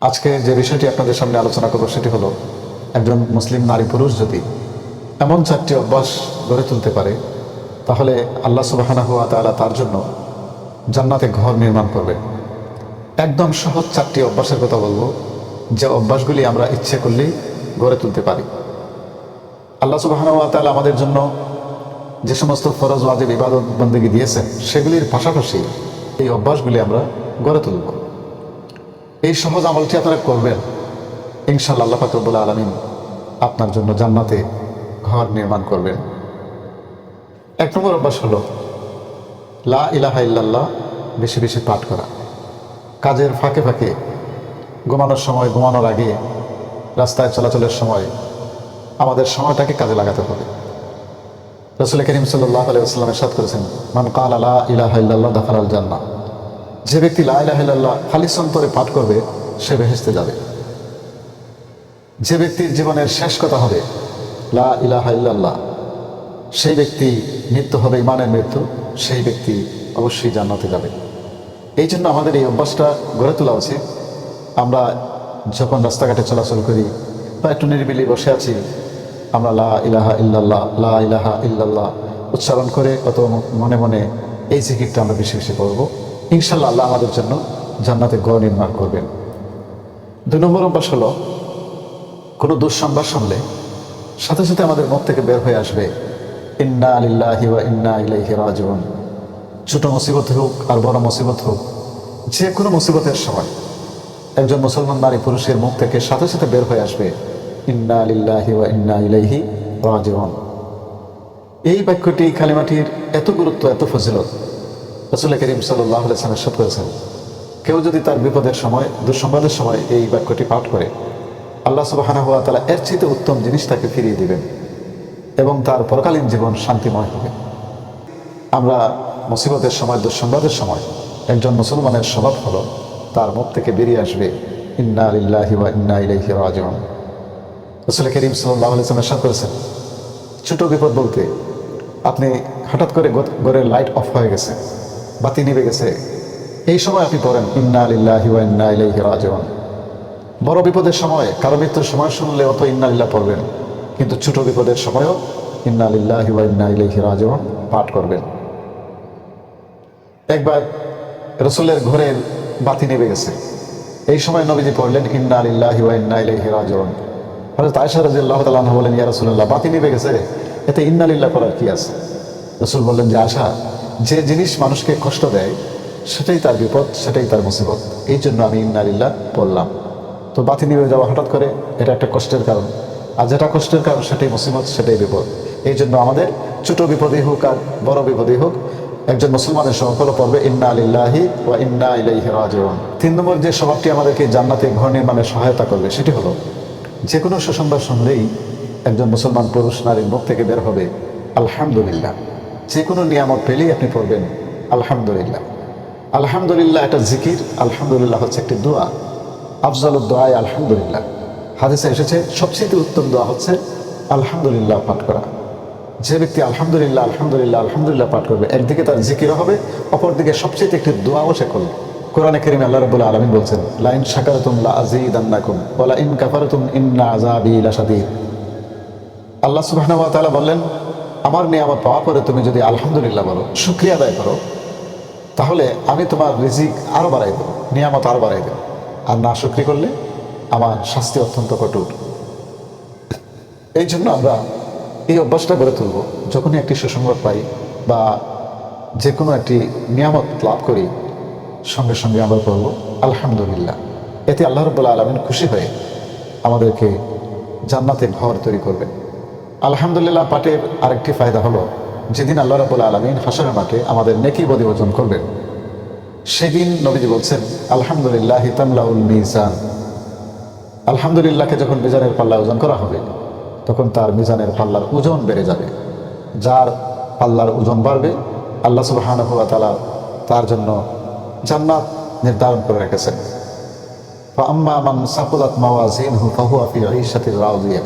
আজকে যে বিষয়টি আপনাদের সামনে আলোচনা করব সেটি হলো, একজন মুসলিম নারী পুরুষ যদি এমন চারটি অভ্যাস গড়ে তুলতে পারে, তাহলে আল্লাহ সুবহানাহু ওয়া তাআলা তার জন্য জান্নাতে ঘর নির্মাণ করবে। একদম সহজ চারটি অভ্যাসের কথা বলবো, যে অভ্যাসগুলি আমরা ইচ্ছে করলেই গড়ে তুলতে পারি। আল্লাহ সুবহানাহু ওয়া তাআলা আমাদের জন্য যে সমস্ত ফরজ ওয়াজিব ইবাদত বন্দেগী দিয়েছেন, সেগুলির পাশাপাশি এই অভ্যাসগুলি আমরা গড়ে তুলব। এই সহজ আমলটি আপনারা করবেন, ইনশাআল্লাহ আল্লাহ পাক রব্বুল আলামিন আপনার জন্য জান্নাতে ঘর নির্মাণ করবেন। এক নম্বর অভ্যাস হলো লা ইলাহা ইল্লাল্লাহ বেশি বেশি পাঠ করা। কাজের ফাঁকে ফাঁকে, ঘুমানোর সময়, ঘুমানোর আগে, রাস্তায় চলাচলের সময় আমাদের সময়টাকে কাজে লাগাতে হবে। রাসূল করিম সাল্লাল্লাহু আলাইহি ওয়াসাল্লাম ইরশাদ করেছেন, মান ক্বালা লা ইলাহা ইল্লাল্লাহ দাখালাল জান্নাহ। যে ব্যক্তি লা ইলাহা ইল্লাল্লাহ খালিস অন্তরে পাঠ করবে, সে বেহেশতে যাবে। যে ব্যক্তির জীবনের শেষ কথা হবে লা ইলাহা ইল্লাল্লাহ, সেই ব্যক্তি মৃত্যু হবে ইমানের মৃত্যু, সেই ব্যক্তি অবশ্যই জান্নাতে যাবে। এই জন্য আমাদের এই অভ্যাসটা গড়ে তোলা উচিত। আমরা যখন রাস্তাঘাটে চলাচল করি বা একটু নিরিবিলি বসে আছি, আমরা লা ইলাহা ইল্লাল্লাহ, লা ইলাহা ইল্লাল্লাহ উচ্চারণ করে কত মনে মনে এই জিকিরটা আমরা বেশি বেশি করবো। ইনশাআল্লাহ আল্লাহ আমাদের জন্য জান্নাতে ঘর নির্মাণ করবেন। 2 নম্বর অভ্যাস হলো, কোনো দুঃসংবাদ শুনলে সাথে সাথে আমাদের মুখ থেকে বের হয়ে আসবে ইন্না লিল্লাহি ওয়া ইন্না ইলাইহি রাজিউন। ছোট মুসিবত হোক আর বড় মুসিবত হোক, যে কোনো মুসিবতের সময় একজন মুসলমান নারী পুরুষের মুখ থেকে সাথে সাথে বের হয়ে আসবে ইন্না লিল্লাহি ওয়া ইন্না ইলাইহি রাজিউন। এই বাক্যটি, কালিমাটির এত গুরুত্ব, এত ফজিলত, রাসূল করিম সাল্লাল্লাহু আলাইহি ওয়াসাল্লাম ইরশাদ করেছেন, কেউ যদি তার বিপদের সময়, দুঃসংবাদের সময় এই বাক্যটি পাঠ করে, আল্লাহ সুবহানাহু ওয়া তাআলা এর চেয়ে উত্তম জিনিস তাকে ফিরিয়ে দিবেন এবং তার পরকালীন জীবন শান্তিময় হবে। আমরা মুসিবতের সময়, দুঃসংবাদের সময় একজন মুসলমানের স্বভাব হলো তার মুখ থেকে বেরিয়ে আসবে ইন্না লিল্লাহি ওয়া ইন্না ইলাইহি রাজিউন। রাসূল করিম সাল্লাল্লাহু আলাইহি ওয়াসাল্লাম ইরশাদ করেছেন, ছোট বিপদ বলতে আপনি হঠাৎ করে ঘরের লাইট অফ হয়ে গেছে, বাতি নিভে গেছে, এই সময় আপনি পড়েন ইন্না লিল্লাহি ওয়া ইন্না ইলাইহি রাজিউন। বড় বিপদের সময়, কারো মৃত্যুর সময় শুনলে অত ইন্না লিল্লাহ পড়বেন, কিন্তু ছোট বিপদের সময়ও ইন্না লিল্লাহি ওয়া ইন্না ইলাইহি রাজিউন পাঠ করবেন। একবার রাসূলের ঘরের বাতি নিভে গেছে, এই সময় নবীজি পড়লেন ইন্না লিল্লাহি ওয়া ইন্না ইলাইহি রাজিউন। হযরত আয়েশা রাদিয়াল্লাহু তাআলা আনহা বলেন, ইয়া রাসূলুল্লাহ, বাতি নিভে গেছে, এতে ইন্না লিল্লাহ পড়ার কি আছে? রাসূল বললেন যে, আয়েশা, যে জিনিস মানুষকে কষ্ট দেয় সেটাই তার বিপদ, সেটাই তার মুসিবত, এই জন্য আমি ইন্না লিল্লাহ পড়লাম। তো বাতি নিভে যাওয়া হঠাৎ করে, এটা একটা কষ্টের কারণ, আর যেটা কষ্টের কারণ সেটাই মুসিবত, সেটাই বিপদ। এই জন্য আমাদের ছোট বিপদই হোক আর বড় বিপদই হোক, একজন মুসলমানের স্বভাব পড়বে ইন্না লিল্লাহি ওয়া ইন্না ইলাইহি রাজিউন। 3 নম্বর যে স্বভাবটি আমাদেরকে জান্নাতে ঘর নির্মাণে সহায়তা করবে, সেটি হলো, যে কোনো সুসংবাদ শুনলেই একজন মুসলমান পুরুষ নারীর মুখ থেকে বের হবে আলহামদুলিল্লাহ। যে কোনো নিয়ামত পেলেই আপনি পড়বেন আলহামদুলিল্লাহ। আলহামদুলিল্লাহ একটা জিকির, আলহামদুলিল্লাহ হচ্ছে একটি দোয়া। আফজালুদ দোয়ায়ে আলহামদুলিল্লাহ। হাদিসে এসেছে সবচেয়ে উত্তম দোয়া হচ্ছে আলহামদুলিল্লাহ পাঠ করা। যে ব্যক্তি আলহামদুলিল্লাহ আলহামদুলিল্লাহ আলহামদুলিল্লাহ পাঠ করবে, একদিকে তার জিকিরও হবে, অপরদিকে সবচেয়ে একটি দোয়াও সে করবে। কোরআনে কারীমে আল্লাহ রাব্বুল আলামিন বলছেন, লা ইন শাকারতুম লা আযীদান্নাকুম ওয়া লা ইন কাফারতুম ইন্না আযাবি লাশাদীদ। আল্লাহ সুবহানাহু ওয়া তাআলা বললেন, আমার নিয়ামত পাওয়ার পরে তুমি যদি আলহামদুলিল্লাহ বলো, শুকরিয়া আদায় করো, তাহলে আমি তোমার রিজিক আরো বাড়াই দেবো, নিয়ামত আরো বাড়াই দেবো। আর না শুকরি করলে আমার শাস্তি অত্যন্ত কঠোর। এই জন্য আমরা এই অভ্যাসটা গড়ে তুলব, যখনই একটি সুসংবাদ পাই বা যে কোনো একটি নিয়ামত লাভ করি, সঙ্গে সঙ্গে আমরা পড়ব আলহামদুলিল্লাহ। এতে আল্লাহ রাব্বুল আলামিন খুশি হয়ে আমাদেরকে জান্নাতে ঘর তৈরি করবেন। আলহামদুলিল্লাহ পাঠের আরেকটি ফায়দা হলো, যেদিন আল্লাহ রাব্বুল আলামিন হাসরের মাঠে আমাদের নেকি পরিবর্তন করবেন, সেদিন নবীজি বলছেন আলহামদুলিল্লাহ তামলাউল মিজান। আলহামদুলিল্লাহকে যখন মিজানের পাল্লা ওজন করা হবে, তখন তার মিজানের পাল্লার ওজন বেড়ে যাবে। যার পাল্লার ওজন বাড়বে, আল্লাহ সুবহানাহু ওয়া তাআলা তার জন্য জান্নাত নির্ধারণ করে রেখেছেন। ফাআম্মা মান সাকুলাত মাওয়াজিনহু ফাহুয়া ফি ঈশাতির রাদিয়া।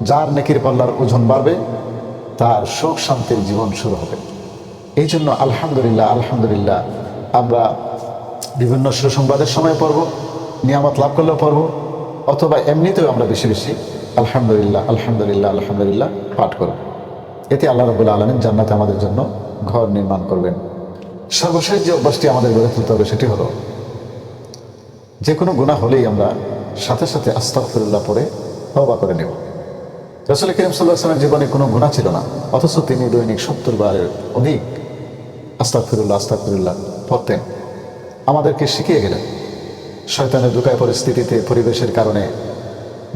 যার নেকির পাল্লার ওজন বাড়বে, তার সুখ শান্তির জীবন শুরু হবে। এই জন্য আলহামদুলিল্লাহ আলহামদুলিল্লাহ আমরা বিভিন্ন সুসংবাদের সময় পড়ব, নিয়ামত লাভ করলেও পড়বো, অথবা এমনিতেও আমরা বেশি বেশি আলহামদুলিল্লাহ আলহামদুলিল্লাহ আলহামদুলিল্লাহ পাঠ করব। এতে আল্লাহ রাব্বুল আলামিন জান্নাতে আমাদের জন্য ঘর নির্মাণ করবেন। সর্বশেষ যে অভ্যাসটি আমাদের গড়ে তুলতে হবে সেটি হলো, যে কোনো গুনাহ হলেই আমরা সাথে সাথে আস্তাগফিরুল্লাহ পড়ে তওবা করে নেব। রাসূল করিম সাল্লাল্লাহু আলাইহি ওয়াসাল্লামের জীবনে কোনো গুনাহ ছিল না, অথচ তিনি দৈনিক 70 বারের অধিক আস্তাগফিরুল্লাহ আস্তাগফিরুল্লাহ পড়তেন। আমাদেরকে শিখিয়ে গেলেন শয়তানের দুকায় পরিস্থিতিতে, পরিবেশের কারণে,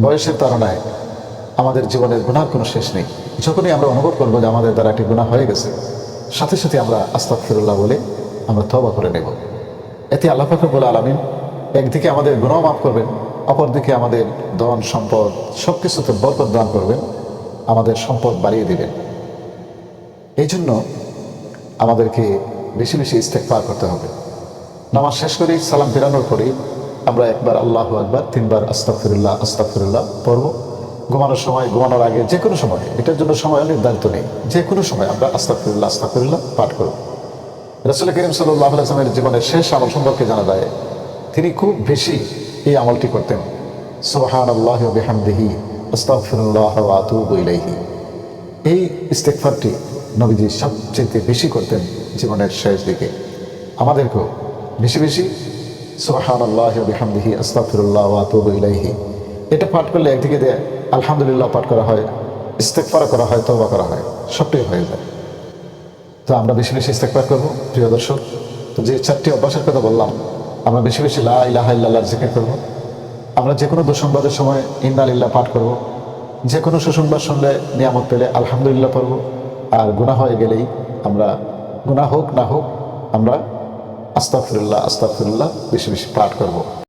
বয়সের তাড়নায় আমাদের জীবনের গুনাহর কোনো শেষ নেই। যখনই আমরা অনুভব করবো যে আমাদের দ্বারা একটি গুনাহ হয়ে গেছে, সাথে সাথে আমরা আস্তাগফিরুল্লাহ বলে আমরা তওবা করে নেব। এতে আল্লাহ পাক রব্বুল আলামিন একদিকে আমাদের গুনাহ মাফ করবেন, অপরদিকে আমাদের ধন সম্পদ সব কিছুতে বরকত দান করবেন, আমাদের সম্পদ বাড়িয়ে দিবেন। এই জন্য আমাদেরকে বেশি বেশি ইস্তেগফার করতে হবে। নামাজ শেষ করি, সালাম ফেরানোর পরে আমরা একবার আল্লাহু আকবার, 3 বার আস্তাগফিরুল্লাহ আস্তাগফিরুল্লাহ পড়ব। ঘুমানোর সময়, ঘুমানোর আগে, যে কোনো সময়, এটার জন্য সময় নির্ধারিত নেই, যে কোনো সময় আমরা আস্তাগফিরুল্লাহ আস্তাগফিরুল্লাহ পাঠ করব। রাসূল করিম সাল্লাল্লাহু আলাইহি ওয়াসাল্লামের জীবনের শেষ আমল সম্পর্কে জানা যায়, তিনি খুব বেশি এই আমলটি করতেন, সুবহানাল্লাহি ওয়া বিহামদিহি আস্তাগফিরুল্লাহ ওয়া আতুবু ইলাইহি। এই ইস্তেগফারটি নবীজি সবচেয়ে বেশি করতেন জীবনের শেষ দিকে। আমাদেরকেও বেশি বেশি সুবহানাল্লাহি ওয়া বিহামদিহি আস্তাগফিরুল্লাহ ওয়া আতুবু ইলাইহি এটা পাঠ করলে একদিকে দিয়ে আলহামদুলিল্লাহ পাঠ করা হয়, ইস্তেগফার করা হয়, তওবা করা হয়, সবটাই হয়ে যায়। তো আমরা বেশি বেশি ইস্তেগফার করব প্রিয় দর্শক। তো যে 4টি অভ্যাসের কথা বললাম, আমরা বেশি বেশি লা ইলাহা ইল্লাল্লাহ জিকির করব। আমরা যে কোনো দুঃসংবাদের সময় ইন্না লিল্লাহ পাঠ করব। যে কোনো সুসংবাদ শুনলে, নিয়ামত পেলে আলহামদুলিল্লাহ পড়ব। আর গুনাহ হয়ে গেলেই আমরা, গুনাহ হোক না হোক, আমরা আস্তাগফিরুল্লাহ আস্তাগফিরুল্লাহ বেশি বেশি পাঠ করব।